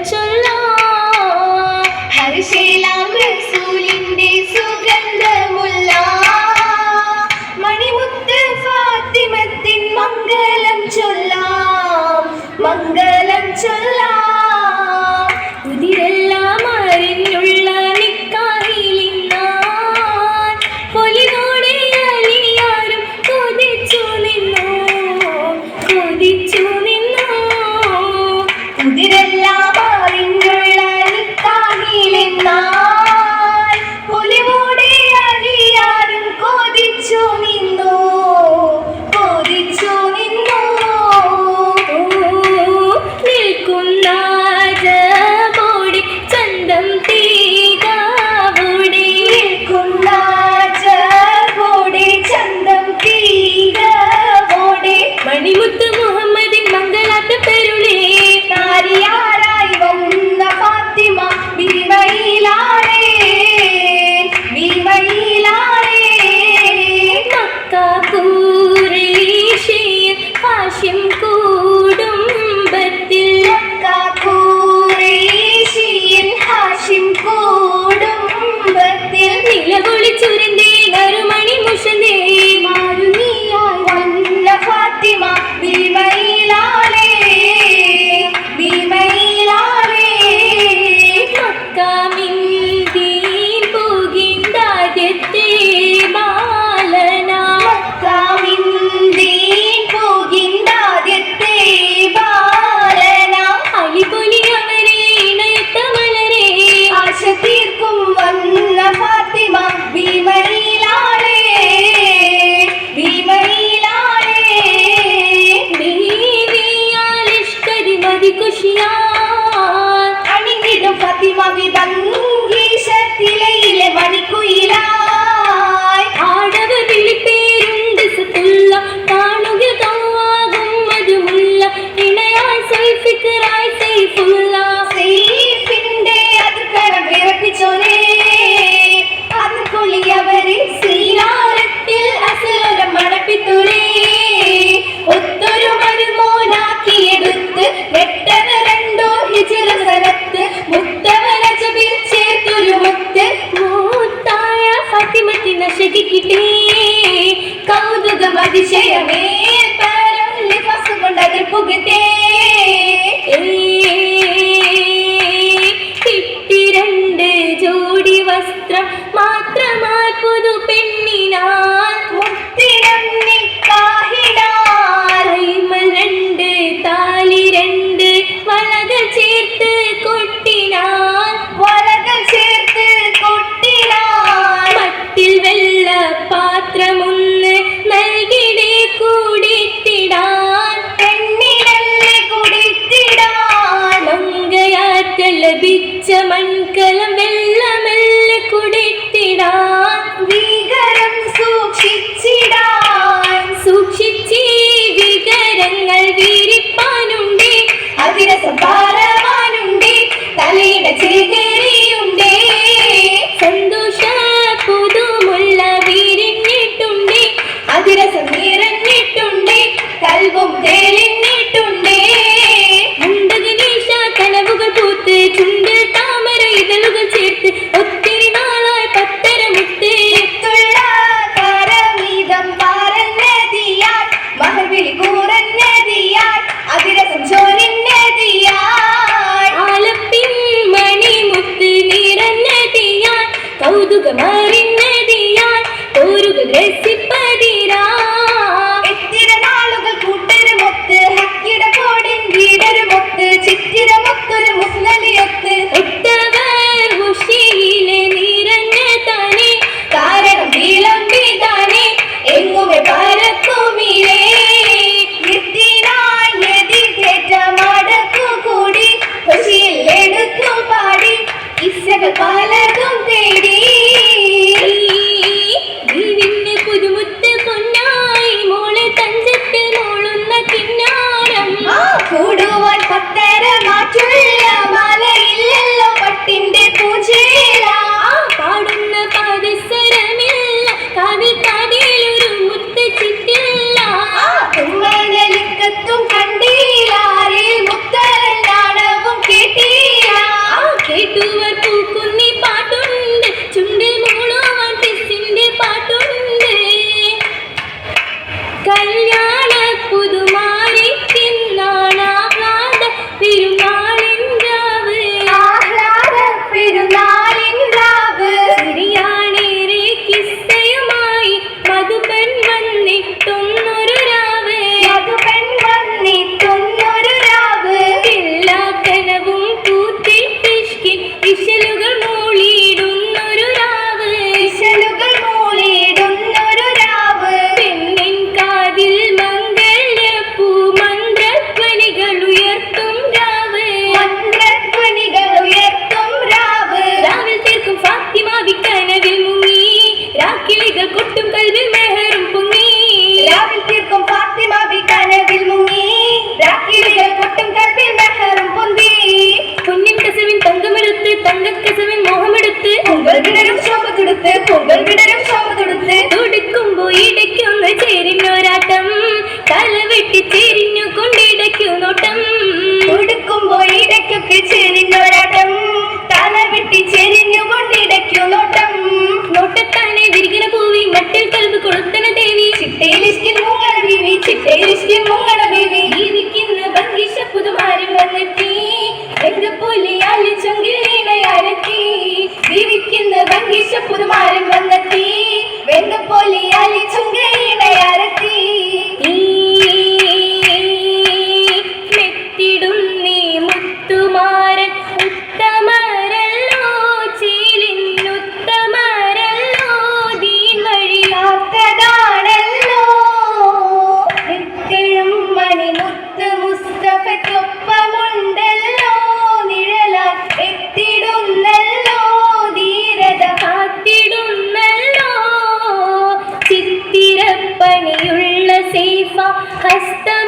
ചൊല്ലാം ഹർഷേലാം റസൂലിന്റെ സുഗന്ധമുള്ള മണിമുത്ത് ഫാത്തിമത്തിൻ മംഗളം ചൊല്ലാം മംഗളം ചൊല്ലാം ഉതിരെല്ലാം അറിഞ്ഞുള്ള നിക്കാഹിലിന്നാൻ പൊലിനോടെ അലിയാരും കൊതിച്ചു നിന്നു ഉതിരെല്ലാം അറിഞ്ഞുള്ള നിക്കാഹിലിന്നാൻ പൊലിനോടെ അലിയാരും കൊതിച്ചു നിന്നു നിൽക്കുന്ന ജബോടി ചന്തം തീരാവോടി നിൽക്കുന്ന ജബോടി ചന്തം തീരാവോടി മണിമുത്ത് മുഹമ്മദിൻ മംഗളാത്ത പെരുളേ താരിയാരായി വന്ന ഫാത്തിമ ബീവയിലാളേ മക്ക ഖുറൈശിൽ ഹാഷിം കുടുംബത്തിൽ മക്ക ഖുറൈശിൽ ഹാഷിം കുടുംബത്തിൽ നിലവിളിച്ചുരന്തേ നറുമണി മുഷന്തേ മാരുനിയായി വന്ന ഫാത്തിമ ബീവയിലാളേ മക്കാമിൻ ദീൻ പൂകിണ്ടാദ്യത്തെ ബാലന മക്കാമിൻ ദീൻ പൂകിണ്ടാദ്യത്തെ ബാലന അലിപൊലി അവരെ ഇണയത്ത വളരെ ആശ തീർക്കും വന്ന ഫാത്തിമ ബീവയിലാളേ ബീവിയാൽ ഇഷ്കരി മതി കുശിയാൽ അണിഞ്ഞിടും ഫാത്തിമ വിഭംഗീശത്തിലയിലെ മണിക്കുയിലായി ആടവർ വിളിപ്പേരുണ്ട് സത്തുള്ള കാണുക തവാകും മധുമുള്ള ഇണയായി സൈഫിക്കറായി സൈഫുള്ള സൈഫിന്റെ അതിർക്കരം വിറപ്പിച്ചോരേ അതുകൊള്ളി അവരെ ശ്രീലാരത്തിൽ അസലരം മണപ്പിത്തുരേ ഒത്തൊരു മരുമോനാക്കിയെടുത്ത് വെട്ടവ രണ്ടോ ഹിജറ സ്ഥലത്ത് മുത്തവരജബിൽ ചേർത്തൊരു മുത്ത് മൂത്തായ ഫാത്തിമത്തിന ശകിക്കിട്ടേ കൗതുകം അതിശയമേ പരം ലിഫാസ് കൊണ്ടതിൽ പുകത്തേ കിട്ടി രണ്ട് ജോഡി വസ്ത്രം മാത്രമായി പുതു പെണ്ണിനാൽ മുത്തിനം നിക്കാഹിനാൽ രണ്ട് താലി രണ്ട് വളകൾ ചേർത്ത് കൊട്ടിനാൽ മട്ടിൽ വെള്ള പാത്രമൊന്ന് നൽകിടേ കൂടിത്തിടാൻ മങ്കയാറ്റ ലഭിച്ച മൺകലം വെള്ളമെല്ലെ കുടിത്തിടാൻ വികരം സൂക്ഷിച്ചീ വികരങ്ങൾ വീരിപ്പാനുണ്ടേ അതിരസം പാരവാനുണ്ടേ തലയുടെ ചേകരിയുണ്ടേ സന്തോഷ പുതുമുള്ള വീരിഞ്ഞിട്ടുണ്ടേ അതിരസം നിറഞ്ഞിട്ടുണ്ടേ കൽവും തേലിഞ്ഞിട്ടുണ്ടേ മുണ്ടകനീഷ കനവുകൾ പൂത്ത് ചുണ്ടിൽ താമര ഇതളുകൾ ചേർത്ത് ഒത്തിരി നാളായി പത്തര മുട്ട് മഹർവിളി കൂറഞ്ഞതിയാൽ അതിരസം ചോരിഞ്ഞതിയാൽ ആലപ്പിൻ മണിമുത്ത് നിറഞ്ഞതിയാൽ കൗതുകമറിഞ്ഞതിയാൽ ഓരുകൾ രസിപ്പതിരാ എത്തിര നാളുകൾ കൂട്ടരുമൊത്ത് ഹക്കിട കോടിൻ വീടരുമൊത്ത് ചിത്തിരമൊത്തൊരു മുസ്ലിയൊത്ത് ഒട്ടവർ ഉഷിയിലെ നിറഞ്ഞ താനേ കാരണം വിളമ്പി താനേ എങ്ങുമേ പരക്കുമിരേ പലതും തേടി പുതുമുത്ത് പൊന്നായി മോളെ തഞ്ചത്തിൽ മോളുന്ന കിന്നാരം കൂടുവാൻ പത്തര മാറ്റുള്ള മലയില്ലല്ലോ പട്ടിന്റെ പൂജയില പാടുന്ന പാദസരമില്ല കാതിൽ കാതിലൊരു മുത്ത് ചിറ്റില്ല തുമ്മലിക്കത്തും കണ്ടില്ല മുത്തരണ്ടാണവും കേട്ടില്ല വെന്ത് പുലിയാലി ചുങ്കിലീണയരത്തി ജീവിക്കുന്ന ഭംഗിച്ച പുതുമാരൻ വന്നെത്തി വെന്ത് പുലിയാലി ചുങ്കിലീണയരത്തി മെത്തിടും നീ മുത്തുമാരൻ ഉത്തമരല്ലോ ചീലിന്നുത്തമരല്ലോ ദീൻ വഴിയാത്തതാണല്ലോ എത്തിഴും മണിമുത്ത് മുസ്തഫയ്ക്കൊപ്പമുണ്ടല്ലോ നിഴലാൽ എത്തിടുന്നല്ലോ ധീരത കാത്തിടുന്നല്ലോ ചിത്തിരപ്പണിയുള്ള സേഫ ഹസ്തമി